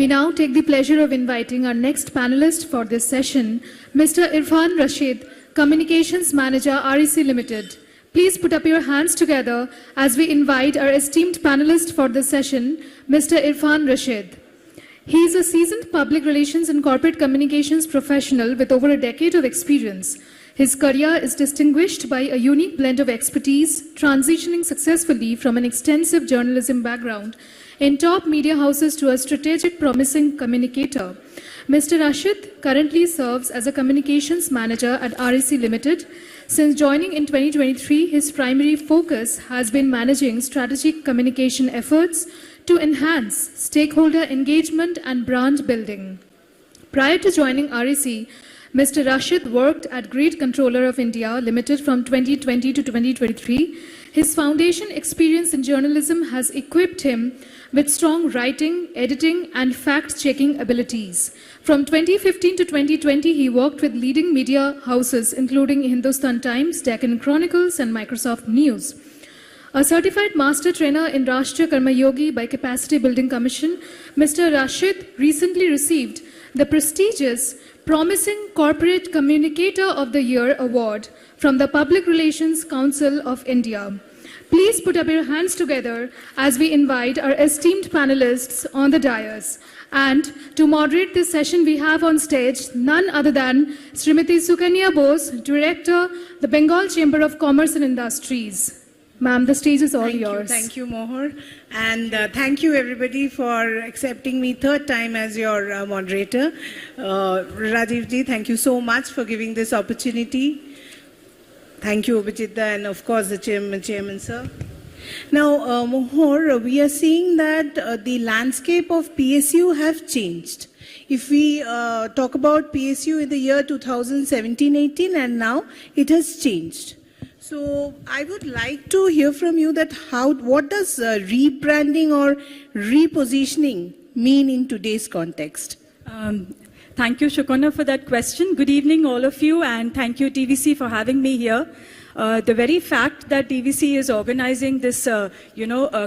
We now take the pleasure of inviting our next panelist for this session, Mr. Irfan Rashid, Communications Manager, REC Limited. Please put up your hands together as we invite our esteemed panelist for this session, Mr. Irfan Rashid. He is a seasoned public relations and corporate communications professional with over a decade of experience. His career is distinguished by a unique blend of expertise, transitioning successfully from an extensive journalism background in top media houses to a strategic, promising communicator. Mr. Rashid currently serves as a communications manager at REC Limited. Since joining in 2023, his primary focus has been managing strategic communication efforts to enhance stakeholder engagement and brand building. Prior to joining REC, Mr. Rashid worked at Great Controller of India Limited from 2020 to 2023. His foundation experience in journalism has equipped him with strong writing, editing, and fact-checking abilities. From 2015 to 2020, he worked with leading media houses, including Hindustan Times, Deccan Chronicles, and Microsoft News. A certified master trainer in Rashtriya Karma Yogi by Capacity Building Commission, Mr. Rashid recently received the prestigious Promising Corporate Communicator of the Year award from the Public Relations Council of India. Please put up your hands together as we invite our esteemed panelists on the dais. And to moderate this session, we have on stage none other than Srimati Sukanya Bose, Director, the Bengal Chamber of Commerce and Industries. Ma'am, the stage is all yours. Thank you, Mohar. And thank you, everybody, for accepting me third time as your moderator. Rajiv ji, thank you so much for giving this opportunity. Thank you, Abhijitda, and of course, the chairman, sir. Now, Mohar, we are seeing that the landscape of PSU have changed. If we talk about PSU in the year 2017-18, and now it has changed. So I would like to hear from you that what does rebranding or repositioning mean in today's context? Thank you, Shukona, for that question. Good evening, all of you, and thank you, TVC, for having me here. The very fact that TVC is organizing this,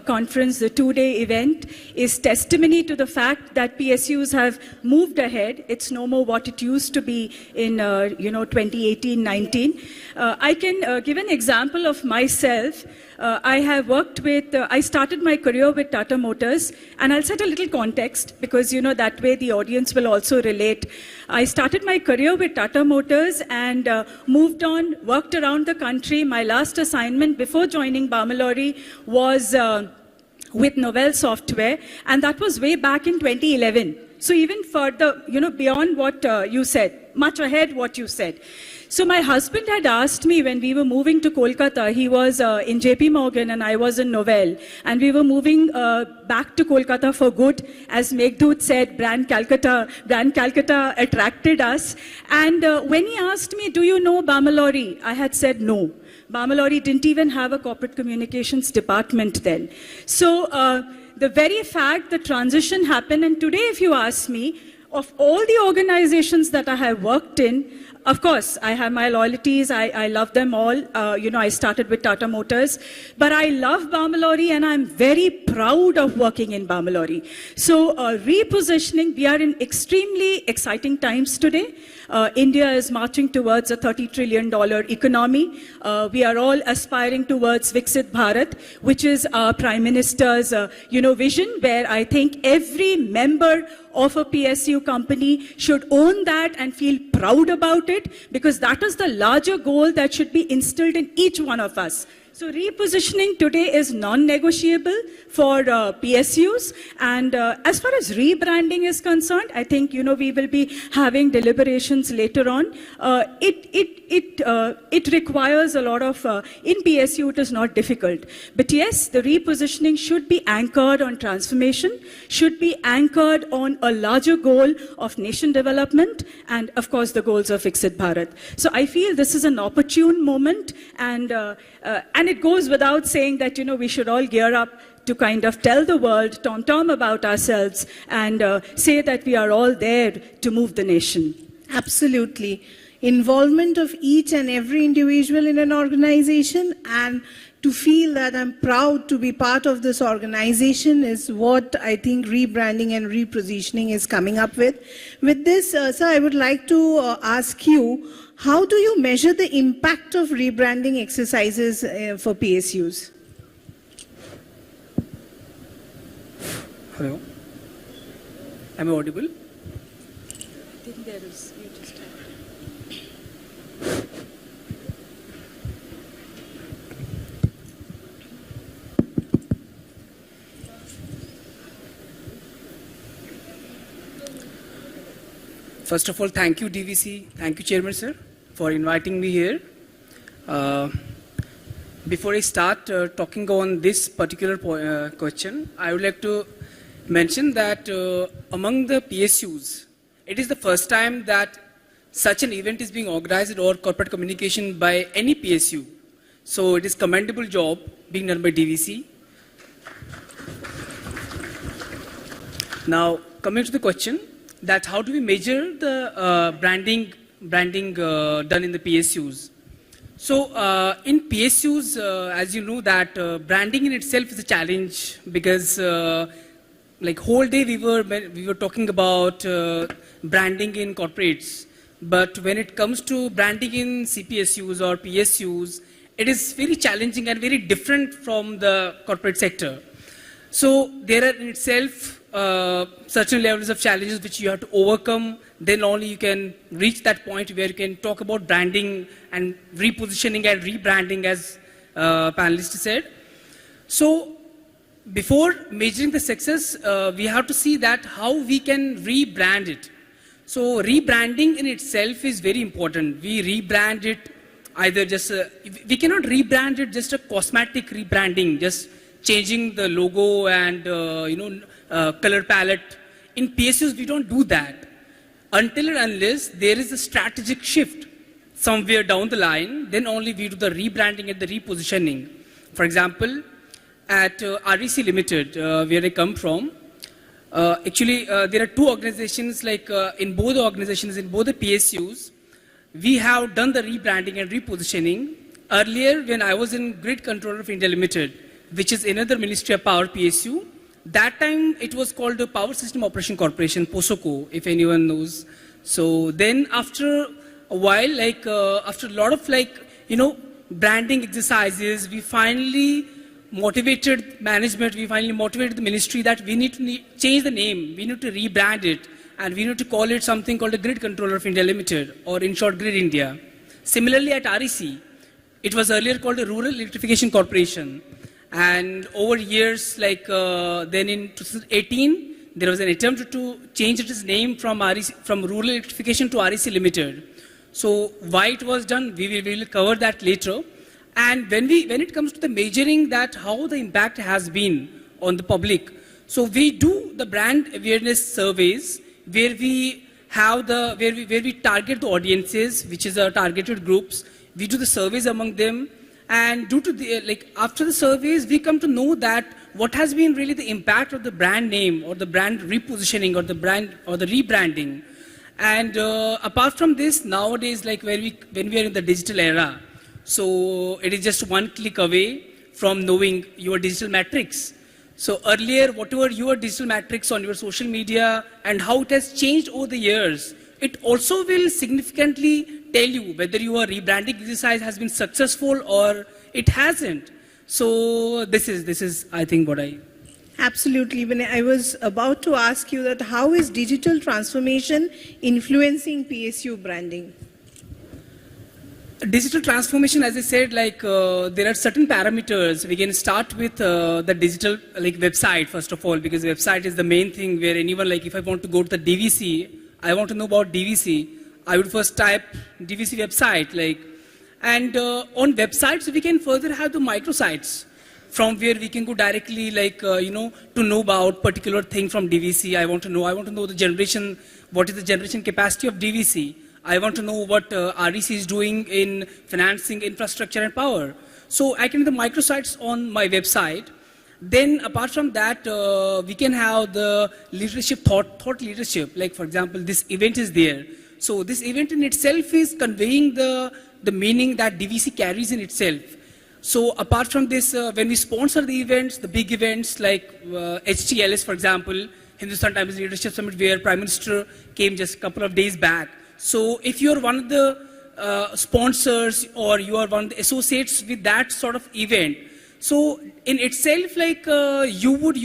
conference, the two-day event, is testimony to the fact that PSUs have moved ahead. It's no more what it used to be in, 2018-19. I can give an example of myself. I have worked with, I started my career with Tata Motors, and I'll set a little context because, that way the audience will also relate. I started my career with Tata Motors and moved on, worked around the country. My last assignment before joining Bamilori was with Novell Software, and that was way back in 2011. So even further, beyond what you said, much ahead what you said. So my husband had asked me when we were moving to Kolkata, he was in JP Morgan and I was in Novell, and we were moving back to Kolkata for good. As Meghdut said, brand Calcutta attracted us. And when he asked me, do you know Bamilori? I had said no. Bamilori didn't even have a corporate communications department then. So the very fact the transition happened, and today if you ask me, of all the organizations that I have worked in, of course, I have my loyalties. I love them all. I started with Tata Motors. But I love Bamilori, and I'm very proud of working in Bamilori. So repositioning, we are in extremely exciting times today. India is marching towards a $30 trillion economy. We are all aspiring towards Viksit Bharat, which is our Prime Minister's vision, where I think every member of a PSU company should own that and feel proud about it, because that is the larger goal that should be instilled in each one of us. So repositioning today is non-negotiable for PSUs. And as far as rebranding is concerned, I think, we will be having deliberations later on. It requires a lot of, in PSU it is not difficult. But yes, the repositioning should be anchored on transformation, should be anchored on a larger goal of nation development, and of course the goals of Viksit Bharat. So I feel this is an opportune moment, and it goes without saying that, we should all gear up to kind of tell the world, tom-tom about ourselves, and say that we are all there to move the nation. Absolutely. involvement of each and every individual in an organization, and to feel that I'm proud to be part of this organization is what I think rebranding and repositioning is coming up with. With this, sir, I would like to ask you, how do you measure the impact of rebranding exercises for PSUs? Hello. Am I audible? I think there is. You just First of all, thank you, DVC. Thank you, Chairman, sir, for inviting me here. Before I start talking on this particular question, I would like to mention that among the PSUs, it is the first time that such an event is being organized or corporate communication by any PSU. So it is commendable job being done by DVC. Now, coming to the question, that how do we measure the branding done in the PSUs? So in PSUs, as you know, that branding in itself is a challenge because like whole day we were talking about branding in corporates, but when it comes to branding in CPSUs or PSUs, it is very challenging and very different from the corporate sector. So there are in itself certain levels of challenges which you have to overcome. Then only you can reach that point where you can talk about branding and repositioning and rebranding, as panelists said. So before measuring the success, we have to see that how we can rebrand it. So rebranding in itself is very important. We rebrand it either just, we cannot rebrand it just a cosmetic rebranding, just changing the logo and color palette. In PSUs, we don't do that until and unless there is a strategic shift somewhere down the line. Then only we do the rebranding and the repositioning. For example, at REC Limited, where I come from, there are two organizations. Like in both the organizations, in both the PSUs, we have done the rebranding and repositioning. Earlier, when I was in Grid Controller of India Limited, which is another Ministry of Power PSU, that time it was called the Power System Operation Corporation, POSOCO, if anyone knows. So then after a while, like after a lot of branding exercises, we finally motivated management, we finally motivated the ministry that we need to change the name, we need to rebrand it, and we need to call it something called the Grid Controller of India Limited, or in short, Grid India. Similarly at REC, it was earlier called the Rural Electrification Corporation. And over years, then in 2018, there was an attempt to change its name from Rural Electrification to REC Limited. So why it was done, we will cover that later. And when it comes to the measuring that how the impact has been on the public, so we do the brand awareness surveys where we have where we target the audiences, which is our targeted groups. We do the surveys among them. And due to the, after the surveys, we come to know that what has been really the impact of the brand name or the brand repositioning or the brand or the rebranding. And apart from this, nowadays, when we are in the digital era, so it is just one click away from knowing your digital metrics. So earlier, whatever your digital metrics on your social media and how it has changed over the years, it also will significantly tell you whether your rebranding exercise has been successful or it hasn't. So this is I think what I... Absolutely. When I was about to ask you that how is digital transformation influencing PSU branding? Digital transformation, as I said, there are certain parameters. We can start with the digital website, first of all, because the website is the main thing where anyone, if I want to go to the DVC, I want to know about DVC, I would first type DVC website, and on websites we can further have the microsites from where we can go directly, to know about particular thing from DVC. I want to know the generation, what is the generation capacity of DVC. I want to know what REC is doing in financing, infrastructure and power. So I can do the microsites on my website. Then apart from that, we can have the leadership, thought leadership. For example, this event is there. So this event in itself is conveying the meaning that DVC carries in itself. So apart from this, when we sponsor the events, the big events like HTLS, for example, Hindustan Times Leadership Summit, where Prime Minister came just a couple of days back. So if you're one of the sponsors or you are one of the associates with that sort of event, so in itself, like you would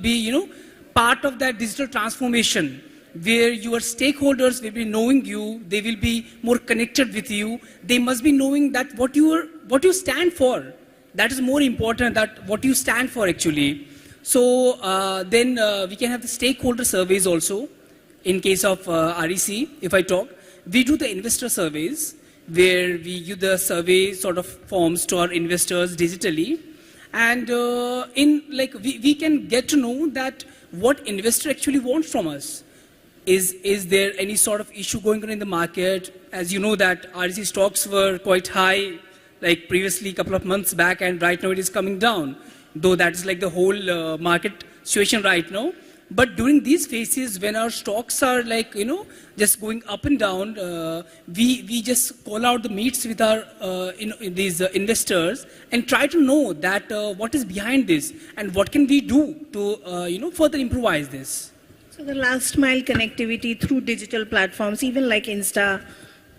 be, part of that digital transformation, where your stakeholders will be knowing you, they will be more connected with you, they must be knowing that what you stand for. That is more important, that what you stand for actually. So then we can have the stakeholder surveys also. In case of REC, if I talk, we do the investor surveys, where we give the survey sort of forms to our investors digitally. And we can get to know that what investor actually wants from us. Is there any sort of issue going on in the market? As you know that REC stocks were quite high, like previously a couple of months back, and right now it is coming down. Though that is like the whole market situation right now. But during these phases, when our stocks are like, just going up and down, we just call out the meets with our these investors and try to know that what is behind this and what can we do to further improvise this. So the last mile connectivity through digital platforms, even like Insta,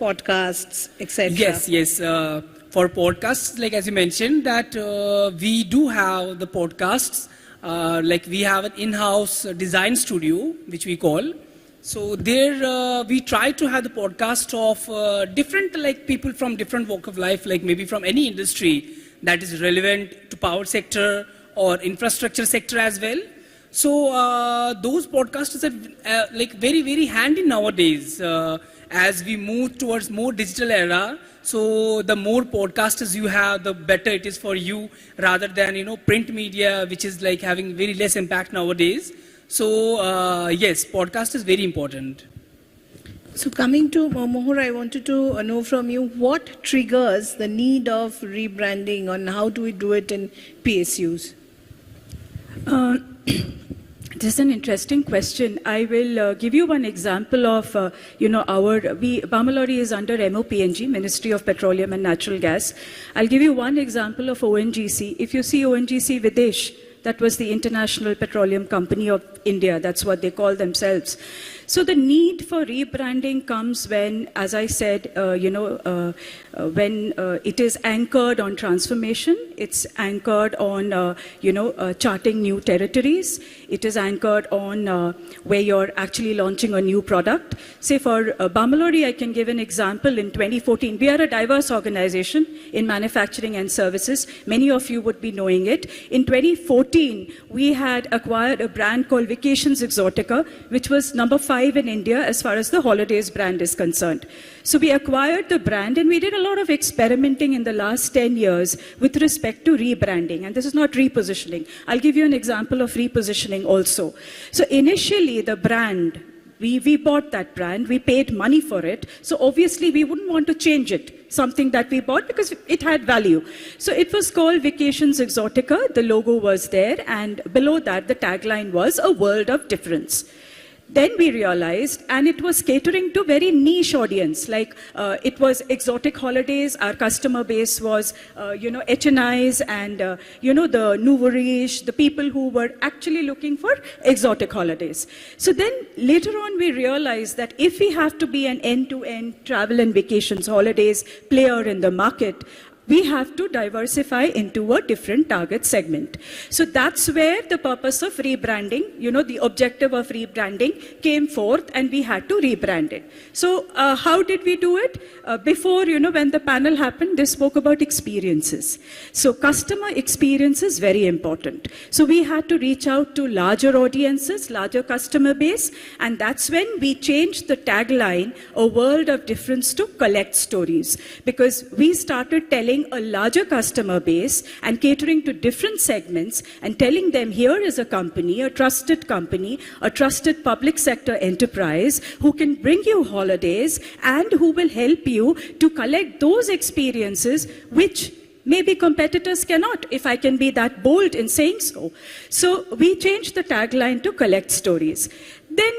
podcasts, etc. Yes. For podcasts, like as you mentioned, that we do have the podcasts. Like we have an in-house design studio, which we call. So there we try to have the podcast of different like people from different walk of life, like maybe from any industry that is relevant to power sector or infrastructure sector as well. So those podcasts are like very, very handy nowadays as we move towards more digital era. So the more podcasters you have, the better it is for you, rather than print media, which is like having very less impact nowadays. So yes, podcast is very important. So coming to Mohor, I wanted to know from you what triggers the need of rebranding, and how do we do it in PSUs? This is an interesting question. I will give you one example of, Bambalori is under MOPNG, Ministry of Petroleum and Natural Gas. I'll give you one example of ONGC. If you see ONGC Videsh, that was the International Petroleum Company of India. That's what they call themselves. So the need for rebranding comes when, as I said, when it is anchored on transformation, it's anchored on, charting new territories. It is anchored on where you're actually launching a new product. Say for Bambalori, I can give an example. In 2014, we are a diverse organization in manufacturing and services. Many of you would be knowing it. In 2014, we had acquired a brand called Vacations Exotica, which was number 5 in India as far as the holidays brand is concerned. So we acquired the brand, and we did a lot of experimenting in the last 10 years with respect to rebranding. And this is not repositioning. I'll give you an example of repositioning also. So initially, the brand, we bought that brand, we paid money for it. So obviously, we wouldn't want to change it, something that we bought, because it had value. So it was called Vacations Exotica. The logo was there, and below that, the tagline was a world of difference. Then we realized, and it was catering to very niche audience, like it was exotic holidays. Our customer base was, HNIs and, the nouveau riche, the people who were actually looking for exotic holidays. So then later on we realized that if we have to be an end-to-end travel and vacations holidays player in the market, we have to diversify into a different target segment. So that's where the purpose of rebranding, the objective of rebranding came forth, and we had to rebrand it. So how did we do it? Before, when the panel happened, they spoke about experiences. So customer experience is very important. So we had to reach out to larger audiences, larger customer base, and that's when we changed the tagline, a world of difference, to collect stories. Because we started telling a larger customer base and catering to different segments and telling them, here is a company, a trusted public sector enterprise who can bring you holidays and who will help you to collect those experiences which maybe competitors cannot, if I can be that bold in saying so. So we changed the tagline to collect stories. then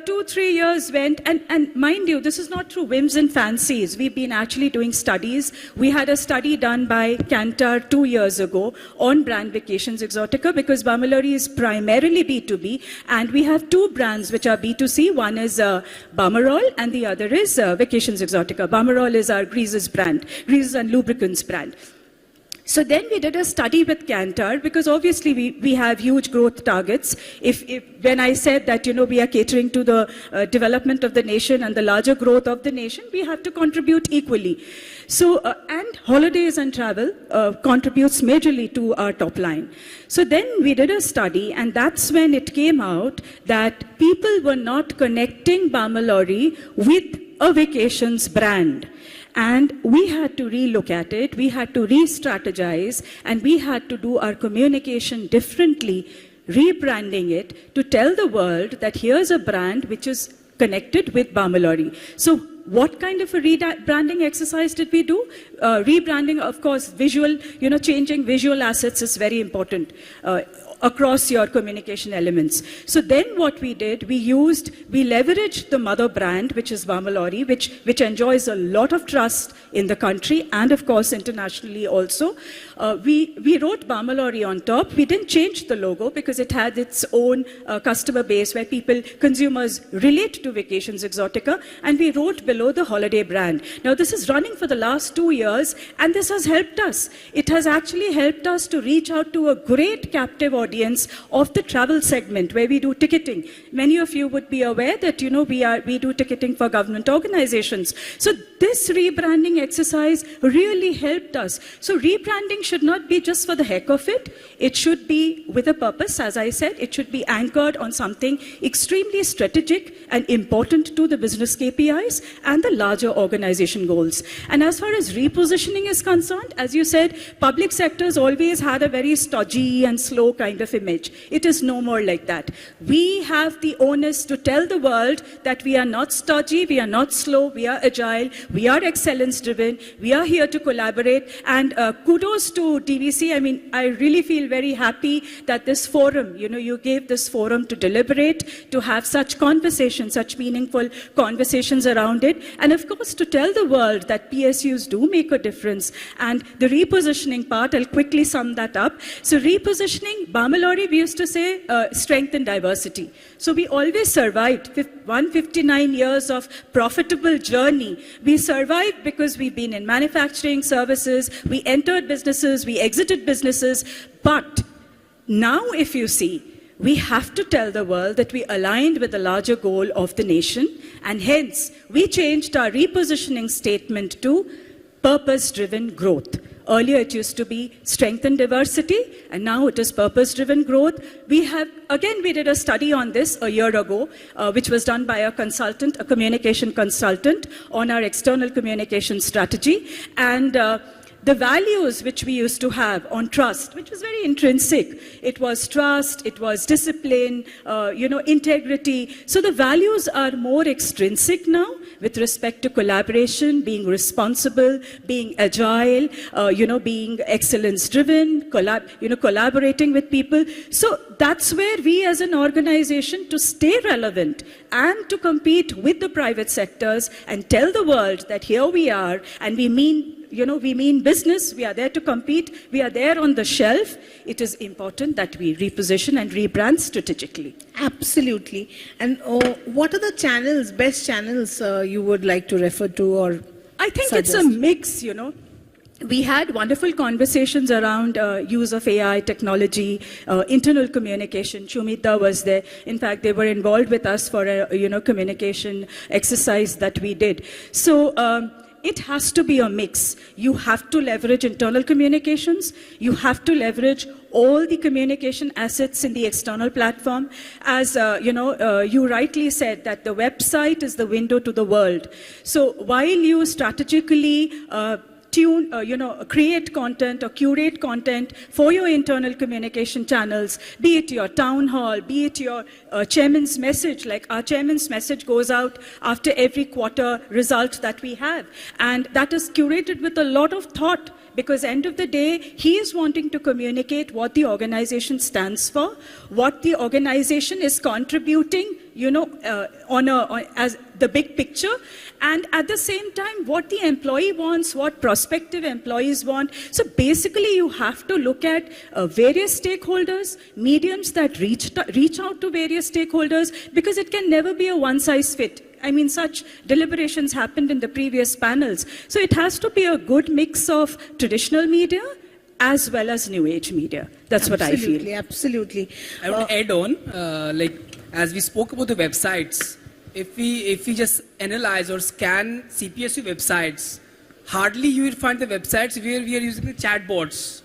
2-3 years went, and mind you, this is not through whims and fancies. We've been actually doing studies. We had a study done by Kantar 2 years ago on brand Vacations Exotica, because Bamalori is primarily B2B, and we have two brands which are B2C. One is Bamarol, and the other is Vacations Exotica. Bamarol is our greases brand, greases and lubricants brand. So then we did a study with Kantar, because obviously we have huge growth targets. If when I said that, you know, we are catering to the development of the nation and the larger growth of the nation, we have to contribute equally. So, and holidays and travel contributes majorly to our top line. So then we did a study, and that's when it came out that people were not connecting Bamalori with a vacations brand. And we had to relook at it, we had to re-strategize, and we had to do our communication differently, rebranding it to tell the world that here's a brand which is connected with Bamalori. So what kind of a rebranding exercise did we do? Rebranding, of course, visual, you know, changing visual assets is very important across your communication elements. So then what we did, we leveraged the mother brand, which is Bamalori, which enjoys a lot of trust in the country and of course internationally also. We wrote Bamalori on top. We didn't change the logo because it had its own customer base where consumers relate to Vacations Exotica, and we wrote below the holiday brand. Now this is running for the last 2 years, and this has helped us. It has actually helped us to reach out to a great captive audience of the travel segment where we do ticketing. Many of you would be aware that, you know, we do ticketing for government organizations. So this rebranding exercise really helped us. So rebranding should not be just for the heck of it. It should be with a purpose. As I said, it should be anchored on something extremely strategic and important to the business KPIs and the larger organization goals. And as far as repositioning is concerned, as you said, public sectors always had a very stodgy and slow kind of image. It is no more like that. We have the onus to tell the world that we are not stodgy, we are not slow, we are agile, we are excellence driven, we are here to collaborate. And kudos to TVC. I mean, I really feel very happy that this forum, you know, you gave this forum to deliberate, to have such conversations, such meaningful conversations around it. And of course, to tell the world that PSUs do make a difference. And the repositioning part, I'll quickly sum that up. So repositioning, Bamalori, we used to say strength and diversity. So we always survived 159 years of profitable journey. We survived because we've been in manufacturing services, we entered businesses, we exited businesses. But now if you see, we have to tell the world that we aligned with the larger goal of the nation, and hence we changed our repositioning statement to purpose-driven growth. Earlier it used to be strength and diversity, and now it is purpose-driven growth. We did a study on this a year ago, which was done by a consultant, a communication consultant, on our external communication strategy. And the values which we used to have on trust, which was very intrinsic. It was trust, it was discipline, integrity. So the values are more extrinsic now with respect to collaboration, being responsible, being agile, being excellence-driven, collaborating with people. So that's where we as an organization, to stay relevant and to compete with the private sectors and tell the world that here we are, and we mean business, we are there to compete, we are there on the shelf. It is important that we reposition and rebrand strategically. Absolutely. And what are the best channels you would like to refer to or I think suggest? It's a mix, We had wonderful conversations around use of AI technology, internal communication. Shumita was there. In fact, they were involved with us for a communication exercise that we did. So it has to be a mix. You have to leverage internal communications. You have to leverage all the communication assets in the external platform. As you rightly said, that the website is the window to the world. So while you strategically create content or curate content for your internal communication channels, be it your town hall, be it your chairman's message. Like our chairman's message goes out after every quarter result that we have. And that is curated with a lot of thought, because end of the day, he is wanting to communicate what the organization stands for, what the organization is contributing, as the big picture, and at the same time, what the employee wants, what prospective employees want. So basically, you have to look at various stakeholders, mediums that reach out to various stakeholders, because it can never be a one-size-fit. I mean, such deliberations happened in the previous panels. So it has to be a good mix of traditional media as well as new age media. That's what I feel. Absolutely. I would add on, as we spoke about the websites, if we just analyze or scan CPSU websites, hardly you will find the websites where we are using the chatbots.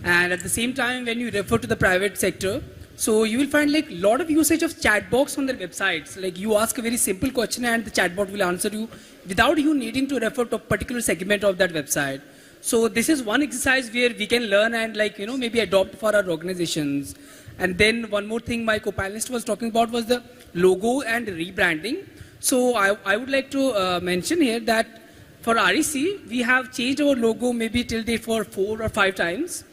And at the same time, when you refer to the private sector, so you will find like a lot of usage of chat box on their websites. Like you ask a very simple question and the chatbot will answer you without you needing to refer to a particular segment of that website. So this is one exercise where we can learn and maybe adopt for our organizations. And then one more thing my co-panelist was talking about was the logo and rebranding. So I would like to mention here that for REC, we have changed our logo maybe till date for 4 or 5 times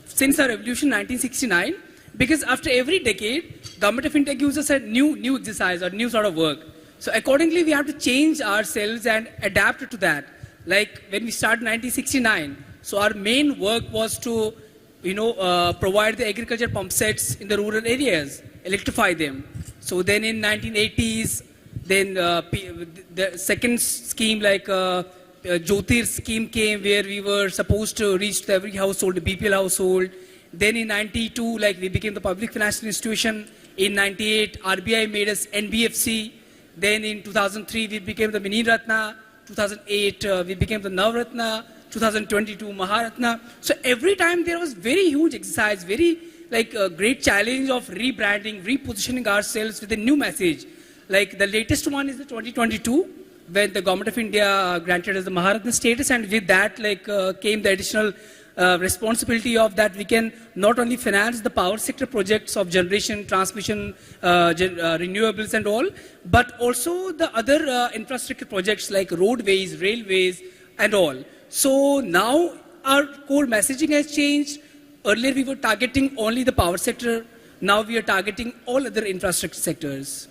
since our revolution 1969. Because after every decade, Government of India gives us a new exercise or new sort of work. So accordingly, we have to change ourselves and adapt to that. Like when we started 1969, so our main work was to, provide the agriculture pump sets in the rural areas, electrify them. So then in 1980s, then the second scheme like Jyotir scheme came where we were supposed to reach to every household, the BPL household. Then in 92, we became the public financial institution. In 98, RBI made us NBFC. Then in 2003, we became the Mini Ratna. 2008, we became the Navratna. 2022, Maharatna. So every time there was very huge exercise, very great challenge of rebranding, repositioning ourselves with a new message. Like the latest one is the 2022, when the Government of India granted us the Maharatna status, and with that came the additional responsibility of that we can not only finance the power sector projects of generation, transmission, renewables and all, but also the other infrastructure projects like roadways, railways and all. So now our core messaging has changed. Earlier we were targeting only the power sector. Now we are targeting all other infrastructure sectors.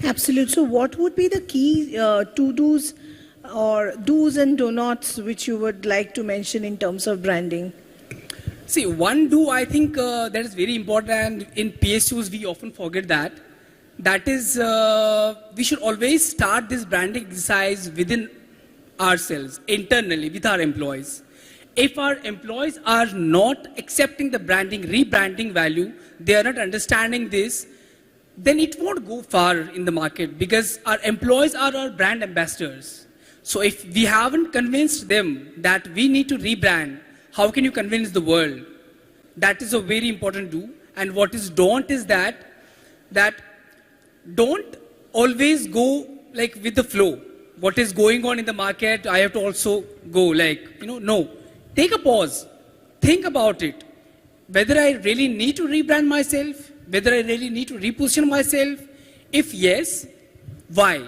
Absolutely. So what would be the key to-dos or do's and do-nots which you would like to mention in terms of branding? See, one do I think that is very important, and in PSUs we often forget that. That is, we should always start this branding exercise within ourselves, internally, with our employees. If our employees are not accepting the branding, rebranding value, they are not understanding this, then it won't go far in the market, because our employees are our brand ambassadors. So if we haven't convinced them that we need to rebrand, how can you convince the world? That is a very important do. And what is don't is that don't always go with the flow. What is going on in the market, I have to also go no. Take a pause. Think about it. Whether I really need to rebrand myself, whether I really need to reposition myself. If yes, why?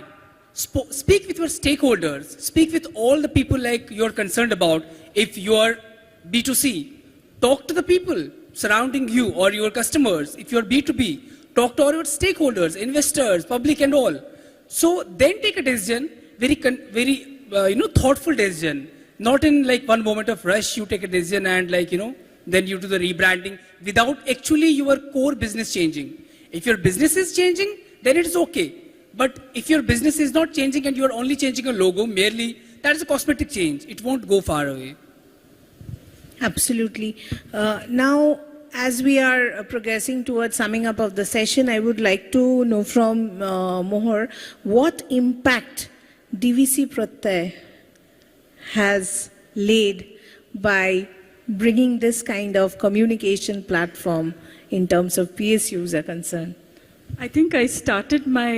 Speak with your stakeholders. Speak with all the people you're concerned about. If you're B2C, talk to the people surrounding you or your customers. If you're B2B, talk to all your stakeholders, investors, public and all. So then take a decision, very thoughtful decision. Not in one moment of rush, you take a decision and then you do the rebranding without actually your core business changing. If your business is changing, then it is okay. But if your business is not changing and you are only changing a logo merely, that is a cosmetic change. It won't go far away. Absolutely. Now, as we are progressing towards summing up of the session, I would like to know from Mohar, what impact DVC Pratyay has laid by bringing this kind of communication platform in terms of PSUs are concerned? I think I started my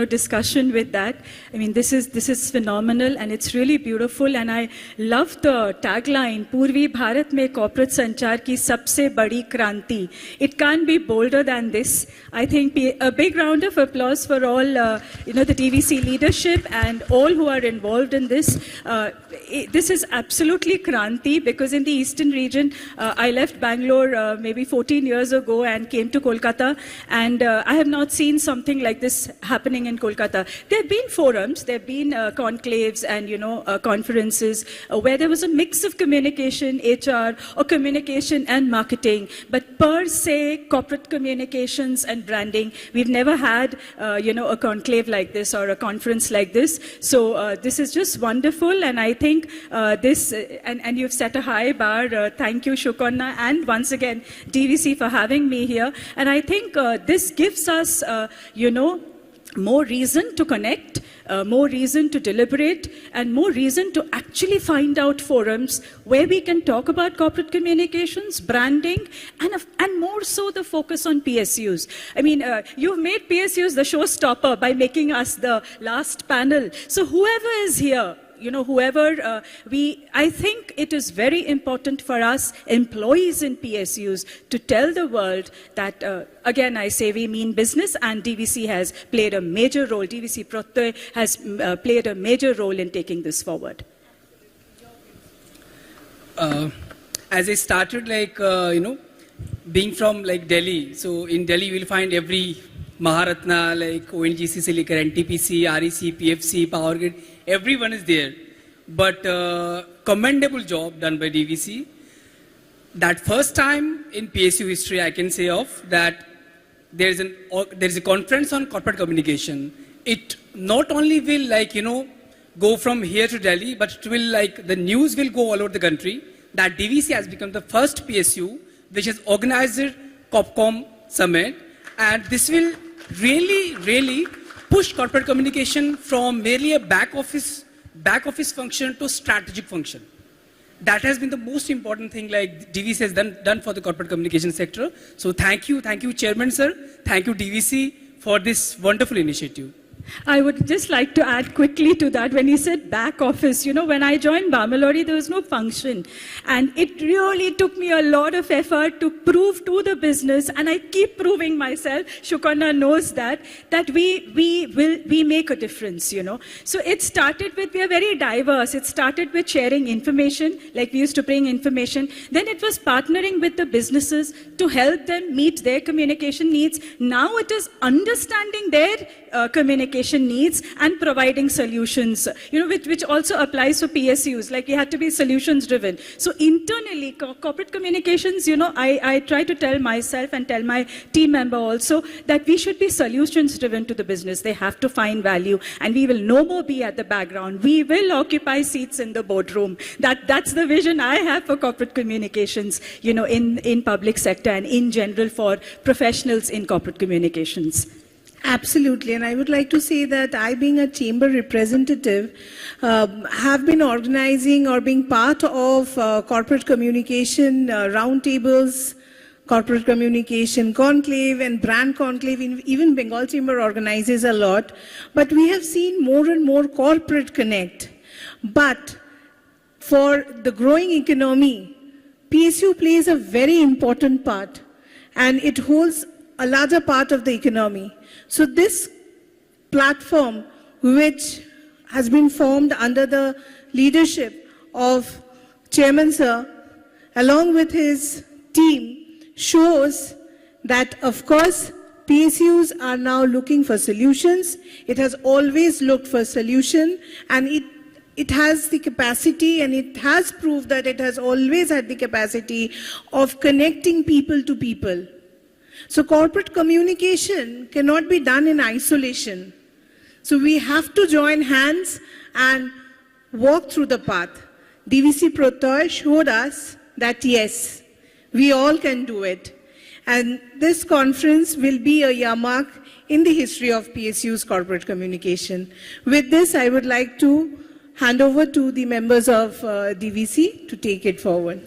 discussion with that. I mean, this is phenomenal and it's really beautiful. And I love the tagline, Purvi Bharat mein corporate sanchar ki sabse badi kranti. It can't be bolder than this. I think a big round of applause for all the TVC leadership and all who are involved in this. This is absolutely kranti because in the eastern region, I left Bangalore maybe 14 years ago and came to Kolkata, and I have not seen something like this happening in Kolkata. There have been forums, there have been conclaves and conferences where there was a mix of communication, HR, or communication and marketing. But per se, corporate communications and branding, we've never had a conclave like this or a conference like this. So this is just wonderful, and I think this, and you've set a high bar. Thank you, Shukonna, and once again, TVC for having me here. And I think this gives us, more reason to connect, more reason to deliberate, and more reason to actually find out forums where we can talk about corporate communications, branding, and more so the focus on PSUs. I mean, you've made PSUs the showstopper by making us the last panel. So whoever is here, I think it is very important for us employees in PSUs to tell the world that, again, I say we mean business, and DVC has played a major role. DVC Pratyay has played a major role in taking this forward. As I started, being from Delhi, so in Delhi you will find every Maharatna, like ONGC, Silicon, NTPC, REC, PFC, Power Grid, everyone is there. But commendable job done by DVC. That first time in PSU history, I can say of that there is a conference on corporate communication. It not only will go from here to Delhi, but it will the news will go all over the country. That DVC has become the first PSU which has organized Corpcom Summit, and this will really push corporate communication from merely a back office function to strategic function. That has been the most important thing DVC has done for the corporate communication sector. So thank you, Chairman sir. Thank you DVC for this wonderful initiative. I would just like to add quickly to that. When you said back office, when I joined Bamalori, there was no function. And it really took me a lot of effort to prove to the business, and I keep proving myself, Shukonna knows that we make a difference, So it started with, we are very diverse. It started with sharing information, like we used to bring information. Then it was partnering with the businesses to help them meet their communication needs. Now it is understanding their communication needs and providing solutions, which also applies for PSUs. Like, we had to be solutions driven. So internally, corporate communications, I try to tell myself and tell my team member also that we should be solutions driven to the business. They have to find value, and we will no more be at the background. We will occupy seats in the boardroom. That's the vision I have for corporate communications, in public sector and in general for professionals in corporate communications. Absolutely, and I would like to say that I, being a chamber representative, have been organizing or being part of corporate communication roundtables, corporate communication conclave and brand conclave. Even Bengal Chamber organizes a lot, but we have seen more and more corporate connect. But for the growing economy, PSU plays a very important part, and it holds a larger part of the economy. So this platform, which has been formed under the leadership of Chairman Sir, along with his team, shows that, of course, PSUs are now looking for solutions. It has always looked for solution, and it has the capacity, and it has proved that it has always had the capacity of connecting people to people. So corporate communication cannot be done in isolation. So we have to join hands and walk through the path. DVC Pratyay showed us that yes, we all can do it. And this conference will be a yearmark in the history of PSU's corporate communication. With this, I would like to hand over to the members of DVC to take it forward.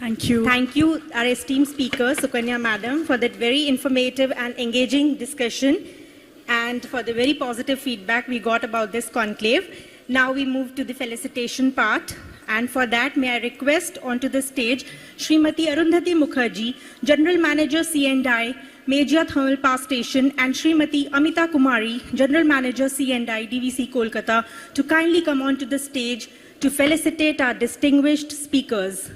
Thank you. Thank you, our esteemed speaker, Sukanya Madam, for that very informative and engaging discussion and for the very positive feedback we got about this conclave. Now we move to the felicitation part. And for that, may I request onto the stage Srimati Arundhati Mukherjee, General Manager C&I, Mejia Thermal Power Station, and Srimati Amita Kumari, General Manager C&I, DVC Kolkata, to kindly come onto the stage to felicitate our distinguished speakers.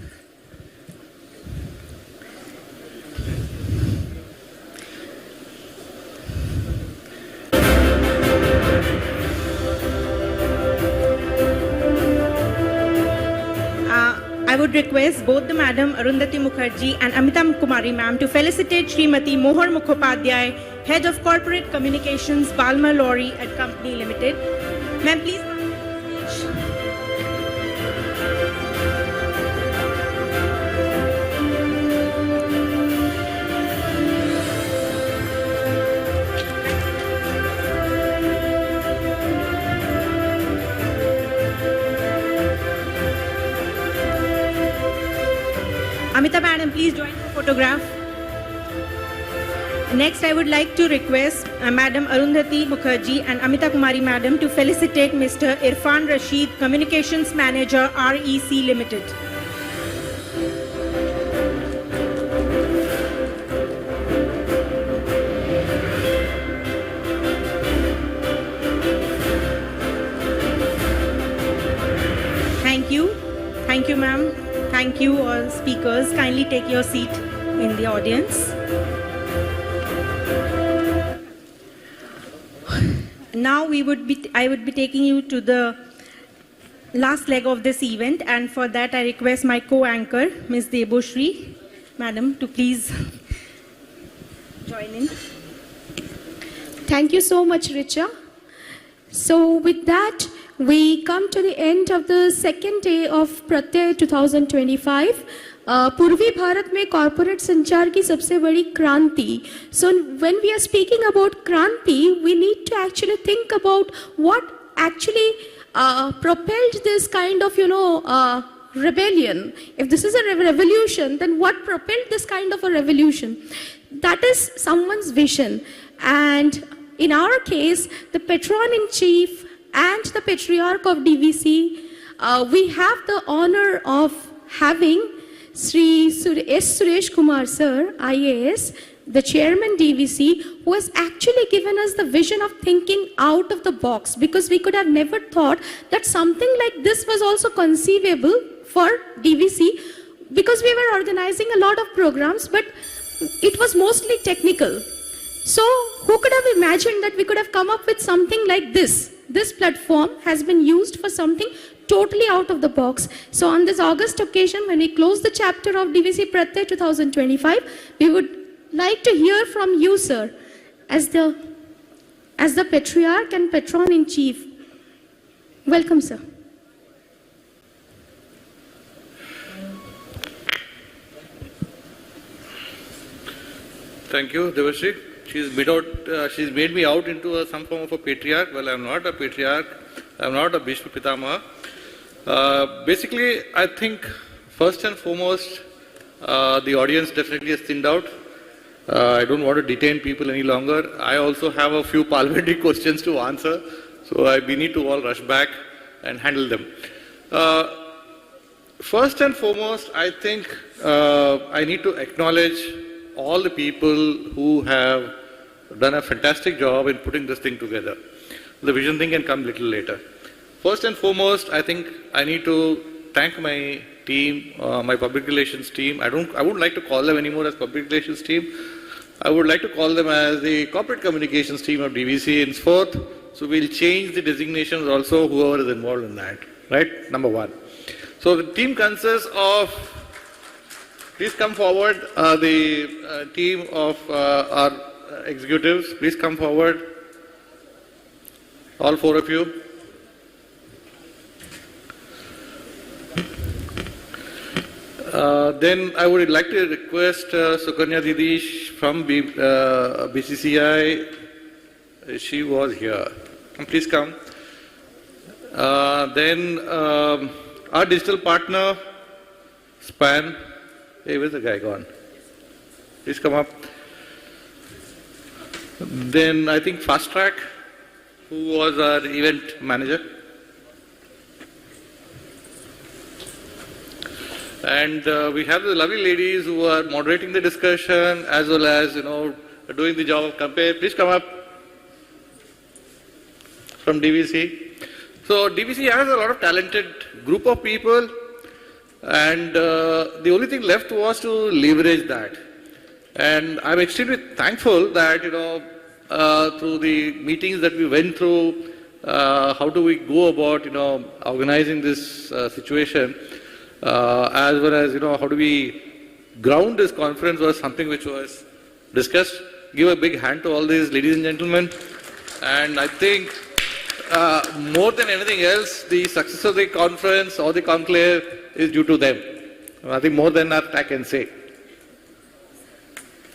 I would request both the Madam Arundhati Mukherjee and Amita Kumari Ma'am to felicitate Srimati Mohar Mukhopadhyay, Head of Corporate Communications, Balmer Lorry and Company Limited. Ma'am, please. Amita Madam, please join the photograph. Next, I would like to request Madam Arundhati Mukherjee and Amita Kumari Madam to felicitate Mr. Irfan Rashid, Communications Manager, REC Limited. Thank you. Thank you, ma'am. Thank you, all speakers. Kindly take your seat in the audience. Now I would be taking you to the last leg of this event, and for that I request my co-anchor, Ms. Deboshri, Madam, to please join in. Thank you so much, Richa. So with that, we come to the end of the second day of Pratyay 2025. पूर्वी भारत में corporate संचार की सबसे बड़ी क्रांति. So when we are speaking about क्रांति, we need to actually think about what actually propelled this kind of, rebellion. If this is a revolution, then what propelled this kind of a revolution? That is someone's vision. And in our case, the patron-in-chief and the patriarch of DVC, we have the honor of having Sri S. Suresh Kumar Sir, IAS, the chairman DVC, who has actually given us the vision of thinking out of the box, because we could have never thought that something like this was also conceivable for DVC, because we were organizing a lot of programs, but it was mostly technical. So who could have imagined that we could have come up with something like this? This platform has been used for something totally out of the box. So on this August occasion, when we close the chapter of DVC Pratyay 2025, we would like to hear from you, sir, as the patriarch and patron-in-chief. Welcome, sir. Thank you, Devashri. She's made me out into some form of a patriarch. Well, I'm not a patriarch. I'm not a Bhishma Pitamaha. Basically, I think first and foremost, the audience definitely has thinned out. I don't want to detain people any longer. I also have a few parliamentary questions to answer, so we need to all rush back and handle them. First and foremost, I think I need to acknowledge all the people who have done a fantastic job in putting this thing together. The vision thing can come a little later. First and foremost, I think I need to thank my team, my public relations team. I wouldn't like to call them anymore as public relations team. I would like to call them as the corporate communications team of DVC henceforth. So we'll change the designations also, whoever is involved in that, right? Number one. So the team consists of, please come forward, the team of our executives, please come forward, all four of you. Then I would like to request Sukanya Didi from BCCI. She was here. Please come. Then our digital partner, SPAN, Hey, where's the guy gone? Please come up. Then I think Fast Track, who was our event manager. And we have the lovely ladies who are moderating the discussion as well as, doing the job of compare. Please come up from DVC. So DVC has a lot of talented group of people, and the only thing left was to leverage that. And I'm extremely thankful that, through the meetings that we went through, how do we go about, organizing this situation, as well as, how do we ground this conference was something which was discussed. Give a big hand to all these ladies and gentlemen. And I think more than anything else, the success of the conference or the conclave is due to them. Nothing more than that I can say.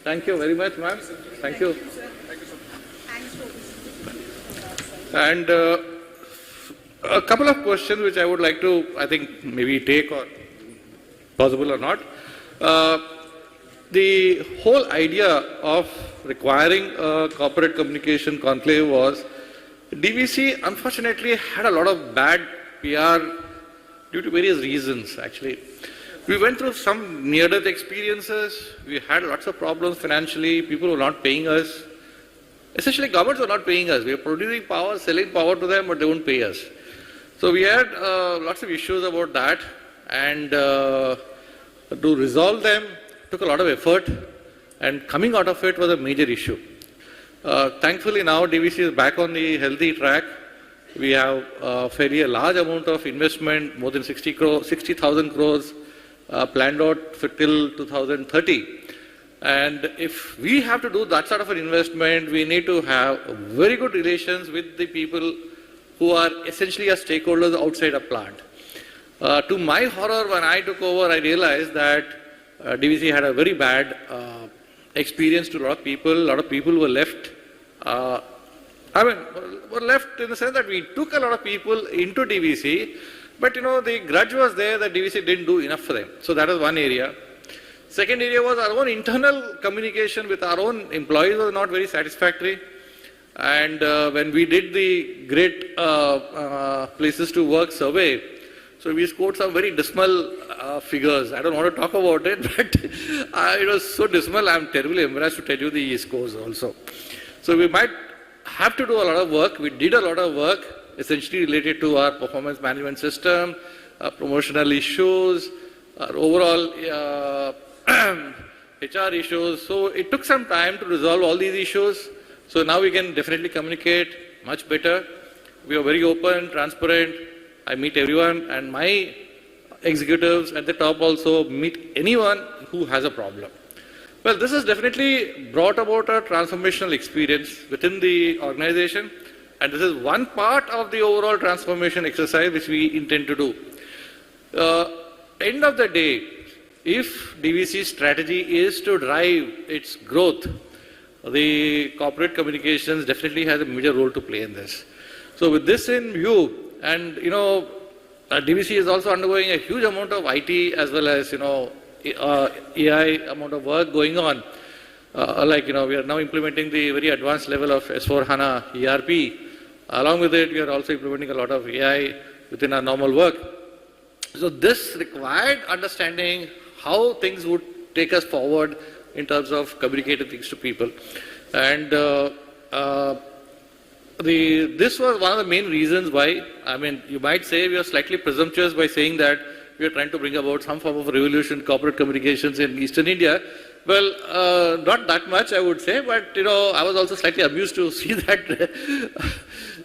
Thank you very much, ma'am. Thank you. And a couple of questions which I would like to, I think, maybe take or possible or not. The whole idea of requiring a corporate communication conclave was DVC unfortunately had a lot of bad PR due to various reasons actually. We went through some near-death experiences, we had lots of problems financially, people were not paying us. Essentially governments were not paying us, we were producing power, selling power to them, but they won't pay us. So we had lots of issues about that, and to resolve them took a lot of effort, and coming out of it was a major issue. Thankfully now DVC is back on the healthy track. We have fairly a large amount of investment, more than 60,000 crores planned out for till 2030. And if we have to do that sort of an investment, we need to have very good relations with the people who are essentially our stakeholders outside a plant. To my horror, when I took over, I realized that DVC had a very bad experience to a lot of people were left. Were left in the sense that we took a lot of people into DVC, but the grudge was there that DVC didn't do enough for them. So that is one area. Second area was our own internal communication with our own employees was not very satisfactory. And when we did the great places to work survey, so we scored some very dismal figures. I don't want to talk about it, but it was so dismal, I'm terribly embarrassed to tell you the scores also. So we might have to do a lot of work. We did a lot of work, essentially related to our performance management system, promotional issues, our overall HR issues. So it took some time to resolve all these issues. So now we can definitely communicate much better. We are very open, transparent. I meet everyone, and my executives at the top also meet anyone who has a problem. Well, this has definitely brought about a transformational experience within the organization, and this is one part of the overall transformation exercise which we intend to do. End of the day, if DVC's strategy is to drive its growth, the corporate communications definitely has a major role to play in this. So with this in view, and DVC is also undergoing a huge amount of IT as well as AI amount of work going on. We are now implementing the very advanced level of S/4HANA ERP. Along with it, we are also implementing a lot of AI within our normal work. So this required understanding how things would take us forward in terms of communicating things to people. And this was one of the main reasons why, you might say we are slightly presumptuous by saying that we are trying to bring about some form of revolution, corporate communications in Eastern India. Well, not that much, I would say, but I was also slightly amused to see that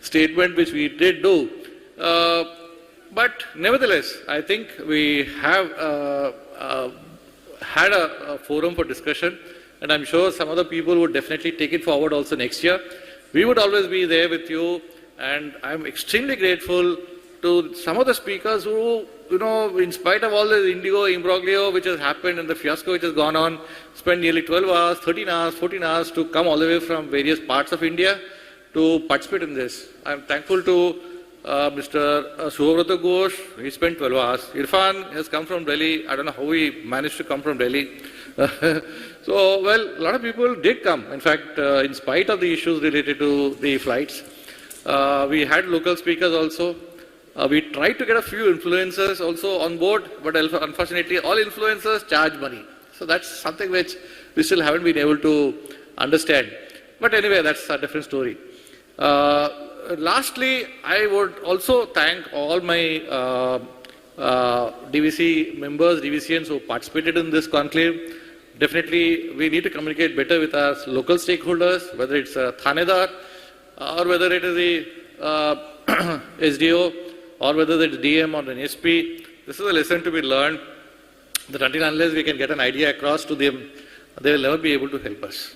statement which we did do. But nevertheless, I think we have had a forum for discussion, and I'm sure some other people would definitely take it forward also next year. We would always be there with you, and I'm extremely grateful to some of the speakers who, in spite of all this indigo imbroglio which has happened and the fiasco which has gone on, spent nearly 12 hours, 13 hours, 14 hours to come all the way from various parts of India to participate in this. I'm thankful to Mr. Subhabrata Ghosh, he spent 12 hours. Irfan has come from Delhi. I don't know how he managed to come from Delhi. So, well, a lot of people did come. In fact, in spite of the issues related to the flights, we had local speakers also. We tried to get a few influencers also on board, but unfortunately, all influencers charge money. So that's something which we still haven't been able to understand. But anyway, that's a different story. Lastly, I would also thank all my DVC members, DVCians who participated in this conclave. Definitely, we need to communicate better with our local stakeholders, whether it's Thanedar, or whether it is the SDO, or whether it's DM or an SP. This is a lesson to be learned, that until unless we can get an idea across to them, they will never be able to help us.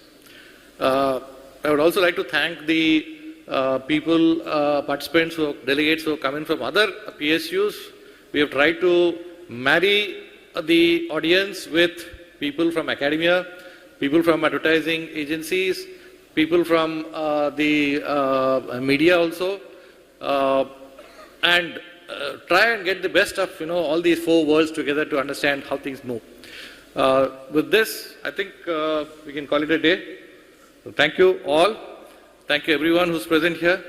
I would also like to thank the people, participants, delegates who have come in from other PSUs. We have tried to marry the audience with people from academia, people from advertising agencies, people from the media also, and try and get the best of all these four worlds together to understand how things move. With this, I think we can call it a day. So thank you all. Thank you everyone who's present here.